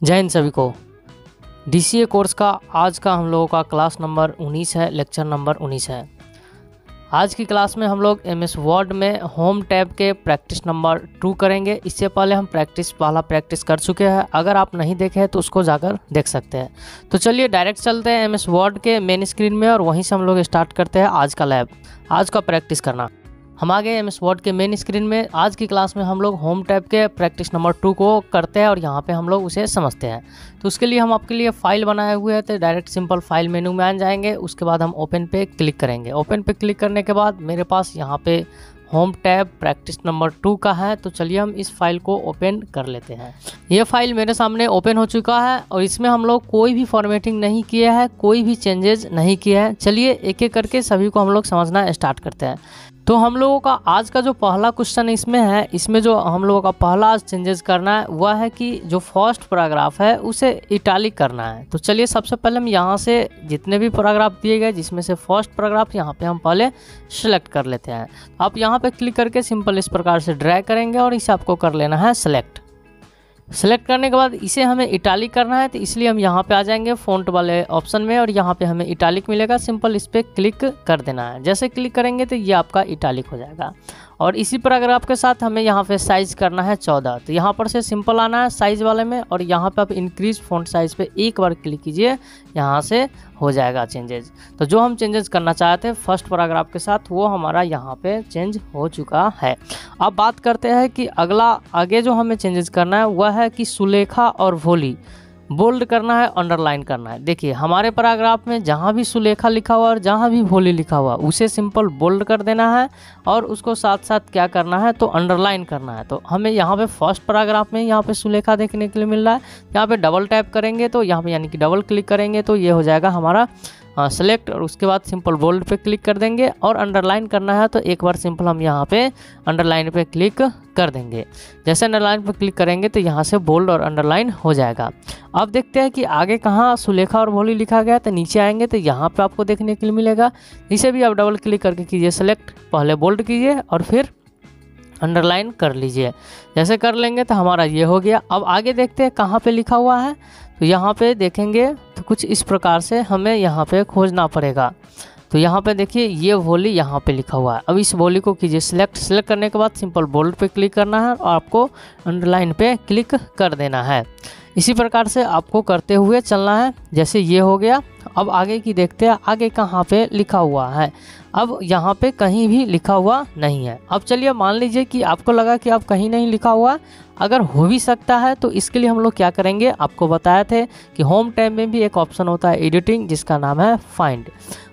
जय हिंद सभी को। DCA कोर्स का आज का हम लोगों का क्लास नंबर 19 है, लेक्चर नंबर 19 है। आज की क्लास में हम लोग MS वर्ड में होम टैब के प्रैक्टिस नंबर 2 करेंगे। इससे पहले हम प्रैक्टिस कर चुके हैं। अगर आप नहीं देखे हैं तो उसको जाकर देख सकते हैं। तो चलिए डायरेक्ट चलते हैं MS वर्ड के मेन स्क्रीन में और वहीं से हम लोग स्टार्ट करते हैं आज का लैब, आज का प्रैक्टिस करना। हम आ गए MS वर्ड के मेन स्क्रीन में। आज की क्लास में हम लोग होम टैब के प्रैक्टिस नंबर 2 को करते हैं और यहाँ पे हम लोग उसे समझते हैं। तो उसके लिए हम आपके लिए फ़ाइल बनाए हुए हैं, तो डायरेक्ट सिंपल फाइल मेनू में आ जाएंगे। उसके बाद हम ओपन पे क्लिक करेंगे। ओपन पे क्लिक करने के बाद मेरे पास यहाँ पे होम टैब प्रैक्टिस नंबर 2 का है। तो चलिए हम इस फाइल को ओपन कर लेते हैं। ये फाइल मेरे सामने ओपन हो चुका है और इसमें हम लोग कोई भी फॉर्मेटिंग नहीं किया है, कोई भी चेंजेस नहीं किया है। चलिए एक एक करके सभी को हम लोग समझना स्टार्ट करते हैं। तो हम लोगों का आज का जो पहला क्वेश्चन इसमें है, इसमें जो हम लोगों का पहला चेंजेस करना है वह है कि जो फर्स्ट पैराग्राफ है उसे इटैलिक करना है। तो चलिए सबसे पहले हम यहाँ से जितने भी पैराग्राफ दिए गए जिसमें से फर्स्ट पैराग्राफ यहाँ पे हम पहले सेलेक्ट कर लेते हैं। आप यहाँ पे क्लिक करके सिंपल इस प्रकार से ड्रैग करेंगे और इसे आपको कर लेना है सेलेक्ट करने के बाद इसे हमें इटैलिक करना है। तो इसलिए हम यहाँ पे आ जाएंगे फ़ॉन्ट वाले ऑप्शन में और यहाँ पे हमें इटैलिक मिलेगा। सिंपल इस पर क्लिक कर देना है। जैसे क्लिक करेंगे तो ये आपका इटैलिक हो जाएगा। और इसी पैराग्राफ के साथ हमें यहाँ पे साइज़ करना है 14। तो यहाँ पर से सिंपल आना है साइज़ वाले में और यहाँ पे आप इंक्रीज फ़ॉन्ट साइज़ पे एक बार क्लिक कीजिए, यहाँ से हो जाएगा चेंजेस। तो जो हम चेंजेस करना चाहते हैं फर्स्ट पैराग्राफ के साथ वो हमारा यहाँ पे चेंज हो चुका है। अब बात करते हैं कि आगे जो हमें चेंजेस करना है वह है कि सुलेखा और भोली बोल्ड करना है, अंडरलाइन करना है। देखिए हमारे पैराग्राफ में जहाँ भी सुलेखा लिखा हुआ और जहाँ भी भोली लिखा हुआ उसे सिंपल बोल्ड कर देना है और उसको साथ साथ क्या करना है तो अंडरलाइन करना है। तो हमें यहाँ पे फर्स्ट पैराग्राफ में यहाँ पे सुलेखा देखने के लिए मिल रहा है। यहाँ पे डबल टैप करेंगे तो यहाँ पे यानी कि डबल क्लिक करेंगे तो ये हो जाएगा हमारा सेलेक्ट और उसके बाद सिंपल बोल्ड पे क्लिक कर देंगे और अंडरलाइन करना है तो एक बार सिंपल हम यहाँ पे अंडरलाइन पे क्लिक कर देंगे। जैसे अंडरलाइन पे क्लिक करेंगे तो यहाँ से बोल्ड और अंडरलाइन हो जाएगा। अब देखते हैं कि आगे कहाँ सुलेखा और भोली लिखा गया। तो नीचे आएंगे तो यहाँ पे आपको देखने के लिए मिलेगा। इसे भी आप डबल क्लिक करके कीजिए सेलेक्ट, पहले बोल्ड कीजिए और फिर अंडरलाइन कर लीजिए। जैसे कर लेंगे तो हमारा ये हो गया। अब आगे देखते हैं कहाँ पे लिखा हुआ है। तो यहाँ पे देखेंगे तो कुछ इस प्रकार से हमें यहाँ पे खोजना पड़ेगा। तो यहाँ पे देखिए ये भोली यहाँ पे लिखा हुआ है। अब इस भोली को कीजिए सेलेक्ट करने के बाद सिंपल बोल्ड पे क्लिक करना है और आपको अंडरलाइन पे क्लिक कर देना है। इसी प्रकार से आपको करते हुए चलना है। जैसे ये हो गया। अब आगे की देखते हैं आगे कहाँ पे लिखा हुआ है। अब यहाँ पे कहीं भी लिखा हुआ नहीं है। अब चलिए मान लीजिए कि आपको लगा कि आप कहीं नहीं लिखा हुआ, अगर हो भी सकता है तो इसके लिए हम लोग क्या करेंगे, आपको बताए थे कि होम टैब में भी एक ऑप्शन होता है एडिटिंग जिसका नाम है फाइंड।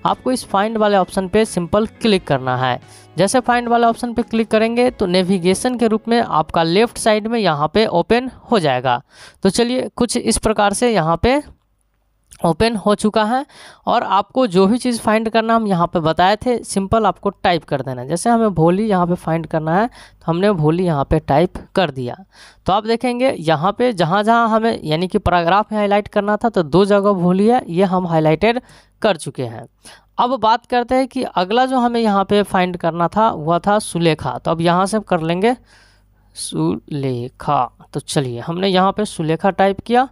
आपको इस फाइंड वाले ऑप्शन पे सिंपल क्लिक करना है। जैसे फाइंड वाले ऑप्शन पे क्लिक करेंगे तो नेविगेशन के रूप में आपका लेफ्ट साइड में यहाँ पे ओपन हो जाएगा। तो चलिए कुछ इस प्रकार से यहाँ पे ओपन हो चुका है और आपको जो भी चीज़ फाइंड करना हम यहाँ पे बताए थे सिंपल आपको टाइप कर देना है। जैसे हमें भोली यहाँ पे फाइंड करना है तो हमने भोली यहाँ पे टाइप कर दिया। तो आप देखेंगे यहाँ पे जहाँ जहाँ हमें यानी कि पैराग्राफ में हाईलाइट करना था तो 2 जगह भोली है, ये हम हाईलाइटेड कर चुके हैं। अब बात करते हैं कि अगला जो हमें यहाँ पे फाइंड करना था वह था सुलेखा। तो अब यहाँ से कर लेंगे सुलेखा। तो चलिए हमने यहाँ पे सुलेखा टाइप किया।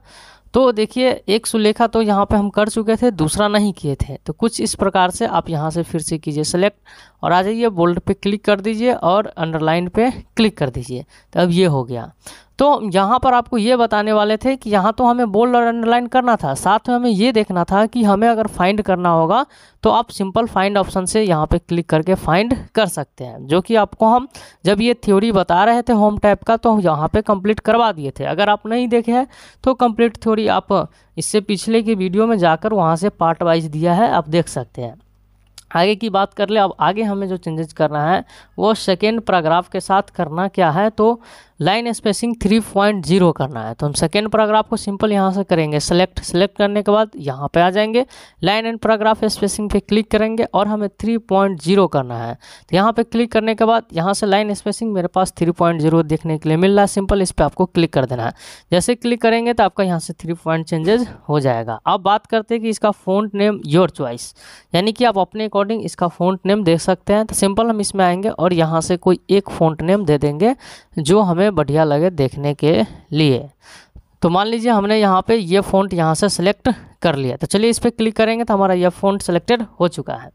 तो देखिए एक सुलेखा तो यहाँ पे हम कर चुके थे, दूसरा नहीं किए थे। तो कुछ इस प्रकार से आप यहाँ से फिर से कीजिए सेलेक्ट और आ जाइए बोल्ड पे क्लिक कर दीजिए और अंडरलाइन पे क्लिक कर दीजिए। तो अब ये हो गया। तो यहाँ पर आपको ये बताने वाले थे कि यहाँ तो हमें बोल्ड और अंडरलाइन करना था, साथ में हमें ये देखना था कि हमें अगर फाइंड करना होगा तो आप सिंपल फाइंड ऑप्शन से यहाँ पे क्लिक करके फाइंड कर सकते हैं, जो कि आपको हम जब ये थ्योरी बता रहे थे होम टैब का तो यहाँ पे कंप्लीट करवा दिए थे। अगर आप नहीं देखे हैं तो कंप्लीट थ्योरी आप इससे पिछले की वीडियो में जाकर वहाँ से पार्ट वाइज दिया है, आप देख सकते हैं। आगे की बात कर ले। अब आगे हमें जो चेंजेस करना है वो सेकेंड पैराग्राफ के साथ करना क्या है तो लाइन स्पेसिंग 3.0 करना है। तो हम सेकेंड पैराग्राफ को सिंपल यहाँ से करेंगे सेलेक्ट करने के बाद यहाँ पे आ जाएंगे, लाइन एंड पैराग्राफ स्पेसिंग पे क्लिक करेंगे और हमें 3.0 करना है। तो यहाँ पे क्लिक करने के बाद यहाँ से लाइन स्पेसिंग मेरे पास 3.0 देखने के लिए मिल रहा है। सिंपल इस पर आपको क्लिक कर देना है। जैसे क्लिक करेंगे तो आपका यहाँ से 3 पॉइंट चेंजेस हो जाएगा। अब बात करते हैं कि इसका फ़ॉन्ट नेम योर चॉइस, यानी कि आप अपने अकॉर्डिंग इसका फ़ॉन्ट नेम दे सकते हैं। तो सिंपल हम इसमें आएंगे और यहाँ से कोई एक फ़ॉन्ट नेम दे देंगे जो हमें बढ़िया लगे देखने के लिए। तो मान लीजिए हमने यहाँ पे ये फ़ॉन्ट यहाँ से सिलेक्ट कर लिया, तो चलिए इस पर क्लिक करेंगे तो हमारा ये फ़ॉन्ट सिलेक्टेड हो चुका है।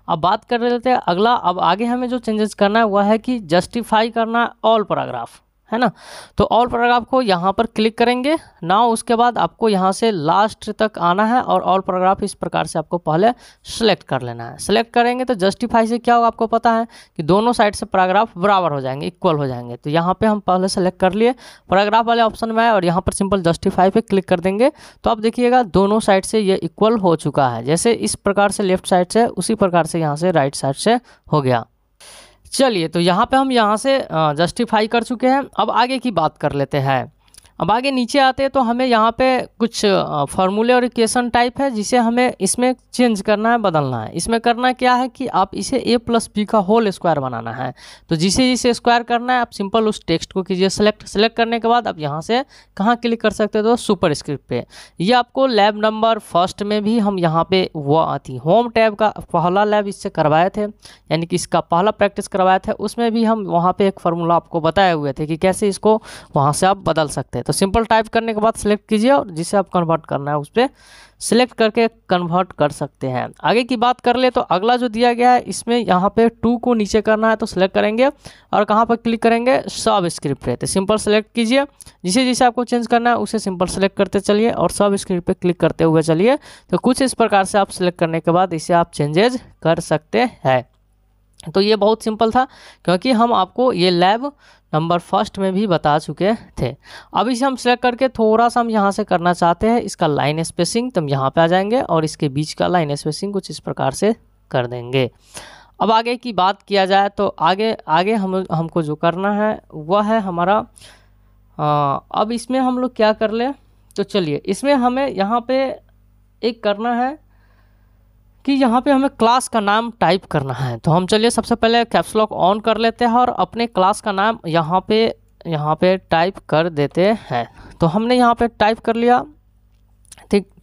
अब बात कर लेते हैं अगला। अब आगे हमें जो चेंजेस करना है वह है कि जस्टिफाई करना ऑल पैराग्राफ, है ना। तो ऑल पैराग्राफ को यहाँ पर क्लिक करेंगे ना, उसके बाद आपको यहाँ से लास्ट तक आना है और ऑल पैराग्राफ इस प्रकार से आपको पहले सेलेक्ट कर लेना है। सेलेक्ट करेंगे तो जस्टिफाई से क्या होगा आपको पता है कि दोनों साइड से पैराग्राफ बराबर हो जाएंगे, इक्वल हो जाएंगे। तो यहाँ पे हम पहले सेलेक्ट कर लिए, पैराग्राफ वाले ऑप्शन में आए और यहाँ पर सिंपल जस्टिफाई पे क्लिक कर देंगे तो आप देखिएगा दोनों साइड से ये इक्वल हो चुका है। जैसे इस प्रकार से लेफ्ट साइड से उसी प्रकार से यहाँ से राइट साइड से हो गया। चलिए तो यहाँ पे हम यहाँ से जस्टिफाई कर चुके हैं। अब आगे की बात कर लेते हैं। अब आगे नीचे आते हैं तो हमें यहाँ पे कुछ फार्मूले और इक्वेशन टाइप है जिसे हमें इसमें चेंज करना है, बदलना है। इसमें करना क्या है कि आप इसे a + b का होल स्क्वायर बनाना है। तो जिसे स्क्वायर करना है आप सिंपल उस टेक्स्ट को कीजिए सेलेक्ट करने के बाद आप यहाँ से कहाँ क्लिक कर सकते हो तो सुपर स्क्रिप्ट पे। ये आपको लैब नंबर फर्स्ट में भी हम यहाँ पे वो आती होम टैब का पहला लैब इससे करवाए थे, यानी कि इसका पहला प्रैक्टिस करवाए थे, उसमें भी हम वहाँ पर एक फार्मूला आपको बताए हुए थे कि कैसे इसको वहाँ से आप बदल सकते हैं। तो सिंपल टाइप करने के बाद सिलेक्ट कीजिए और जिसे आप कन्वर्ट करना है उस पर सिलेक्ट करके कन्वर्ट कर सकते हैं। आगे की बात कर ले तो अगला जो दिया गया है इसमें यहाँ पे 2 को नीचे करना है तो सिलेक्ट करेंगे और कहाँ पर क्लिक करेंगे सब स्क्रिप्ट पे। तो सिंपल सेलेक्ट कीजिए, जिसे आपको चेंज करना है उसे सिंपल सेलेक्ट करते चलिए और सब स्क्रिप्ट पे क्लिक करते हुए चलिए। तो कुछ इस प्रकार से आप सिलेक्ट करने के बाद इसे आप चेंजेज कर सकते हैं। तो ये बहुत सिंपल था क्योंकि हम आपको ये लैब नंबर फर्स्ट में भी बता चुके थे। अब इसे हम सेलेक्ट करके थोड़ा सा हम यहाँ से करना चाहते हैं इसका लाइन स्पेसिंग, तो हम यहाँ पे आ जाएंगे और इसके बीच का लाइन स्पेसिंग कुछ इस प्रकार से कर देंगे। अब आगे की बात किया जाए तो आगे हमको जो करना है वह है हमारा अब इसमें हम लोग क्या कर ले तो चलिए इसमें हमें यहाँ पे एक करना है कि यहाँ पे हमें क्लास का नाम टाइप करना है। तो हम चलिए सबसे पहले कैप्स लॉक ऑन कर लेते हैं और अपने क्लास का नाम यहाँ पे टाइप कर देते हैं। तो हमने यहाँ पे टाइप कर लिया,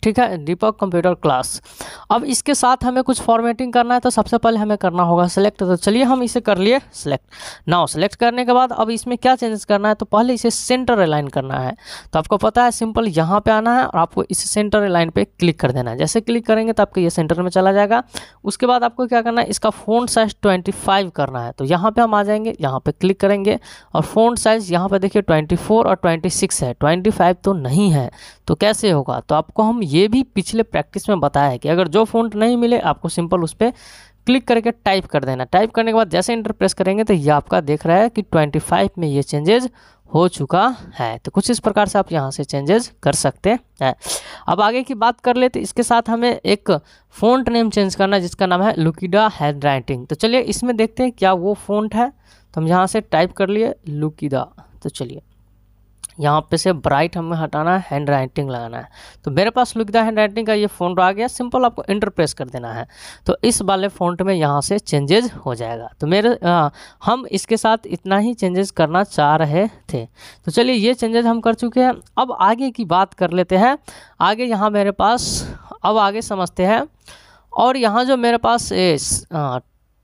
ठीक है, दीपक कंप्यूटर क्लास। अब इसके साथ हमें कुछ फॉर्मेटिंग करना है तो सबसे पहले हमें करना होगा सेलेक्ट। तो चलिए हम इसे कर लिए सेलेक्ट। नाउ सेलेक्ट करने के बाद अब इसमें क्या चेंजेस करना है तो पहले इसे सेंटर अलाइन करना है। तो आपको पता है सिंपल यहाँ पे आना है और आपको इस सेंटर अलाइन पे क्लिक कर देना है। जैसे क्लिक करेंगे तो आपको ये सेंटर में चला जाएगा। उसके बाद आपको क्या करना है इसका फ़ॉन्ट साइज़ 25 करना है। तो यहाँ पर हम आ जाएंगे, यहाँ पर क्लिक करेंगे और फ़ॉन्ट साइज़ यहाँ पर देखिए 24 और 26 है, 25 तो नहीं है। तो कैसे होगा तो आपको हम ये भी पिछले प्रैक्टिस में बताया है कि अगर जो फ़ॉन्ट नहीं मिले आपको सिंपल उस पर क्लिक करके टाइप कर देना। टाइप करने के बाद जैसे इंटर प्रेस करेंगे तो ये आपका देख रहा है कि 25 में ये चेंजेस हो चुका है। तो कुछ इस प्रकार से आप यहाँ से चेंजेस कर सकते हैं। अब आगे की बात कर ले तो इसके साथ हमें एक फ़ॉन्ट नेम चेंज करना है जिसका नाम है लुकीदा हैंडराइटिंग। तो चलिए इसमें देखते हैं क्या वो फ़ॉन्ट है। तो हम यहाँ से टाइप कर लिए लुकीदा। तो चलिए यहाँ पे से ब्राइट हमें हटाना है, हैंड राइटिंग लगाना है। तो मेरे पास लुकीदा हैंड राइटिंग का ये फ़ॉन्ट आ गया, सिंपल आपको इंटर प्रेस कर देना है तो इस वाले फ़ॉन्ट में यहाँ से चेंजेस हो जाएगा। तो हम इसके साथ इतना ही चेंजेस करना चाह रहे थे। तो चलिए ये चेंजेस हम कर चुके हैं। अब आगे की बात कर लेते हैं। आगे यहाँ मेरे पास अब आगे समझते हैं और यहाँ जो मेरे पास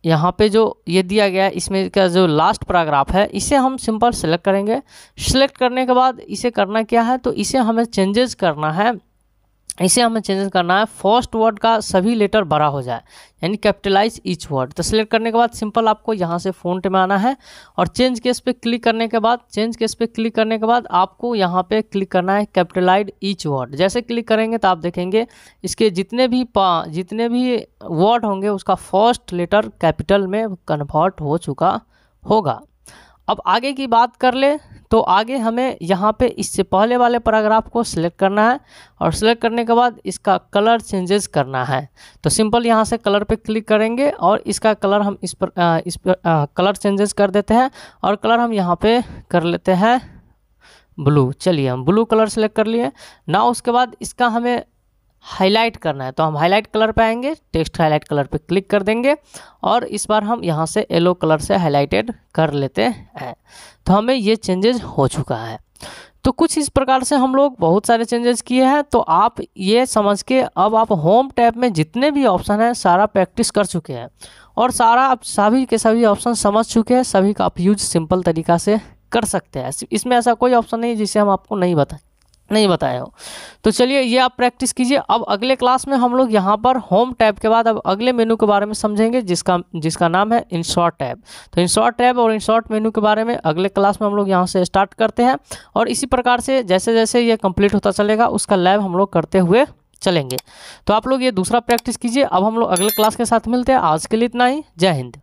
यहाँ पे जो ये दिया गया है इसमें का जो लास्ट पैराग्राफ है इसे हम सिंपल सेलेक्ट करेंगे। सेलेक्ट करने के बाद इसे करना क्या है तो इसे हमें चेंजेस करना है। फर्स्ट वर्ड का सभी लेटर बड़ा हो जाए, यानी कैपिटलाइज ईच वर्ड। तो सिलेक्ट करने के बाद सिंपल आपको यहाँ से फ़ॉन्ट में आना है और चेंज केस पे क्लिक करने के बाद आपको यहाँ पे क्लिक करना है कैपिटलाइज ईच वर्ड। जैसे क्लिक करेंगे तो आप देखेंगे इसके जितने भी वर्ड होंगे उसका फर्स्ट लेटर कैपिटल में कन्वर्ट हो चुका होगा। अब आगे की बात कर ले तो आगे हमें यहाँ पे इससे पहले वाले पैराग्राफ को सिलेक्ट करना है और सिलेक्ट करने के बाद इसका कलर चेंजेस करना है। तो सिंपल यहाँ से कलर पे क्लिक करेंगे और इसका कलर हम इस पर कलर चेंजेस कर देते हैं और कलर हम यहाँ पे कर लेते हैं ब्लू। चलिए हम ब्लू कलर सेलेक्ट कर लिए ना। उसके बाद इसका हमें हाईलाइट करना है तो हम हाईलाइट कलर पे आएंगे, टेक्स्ट हाईलाइट कलर पे क्लिक कर देंगे और इस बार हम यहाँ से येलो कलर से हाईलाइटेड कर लेते हैं। तो हमें ये चेंजेस हो चुका है। तो कुछ इस प्रकार से हम लोग बहुत सारे चेंजेस किए हैं। तो आप ये समझ के अब आप होम टैब में जितने भी ऑप्शन हैं सारा प्रैक्टिस कर चुके हैं और सारा आप सभी के सभी ऑप्शन समझ चुके हैं। सभी का आप यूज सिंपल तरीका से कर सकते हैं। इसमें ऐसा कोई ऑप्शन नहीं जिसे हम आपको नहीं बताएं। नहीं बताया हो। तो चलिए ये आप प्रैक्टिस कीजिए। अब अगले क्लास में हम लोग यहाँ पर होम टैब के बाद अब अगले मेनू के बारे में समझेंगे, जिसका नाम है इंसर्ट टैब। तो इंसर्ट टैब और इंसर्ट मेनू के बारे में अगले क्लास में हम लोग यहाँ से स्टार्ट करते हैं, और इसी प्रकार से जैसे जैसे ये कंप्लीट होता चलेगा उसका लैब हम लोग करते हुए चलेंगे। तो आप लोग ये दूसरा प्रैक्टिस कीजिए। अब हम लोग अगले क्लास के साथ मिलते हैं। आज के लिए इतना ही। जय हिंद।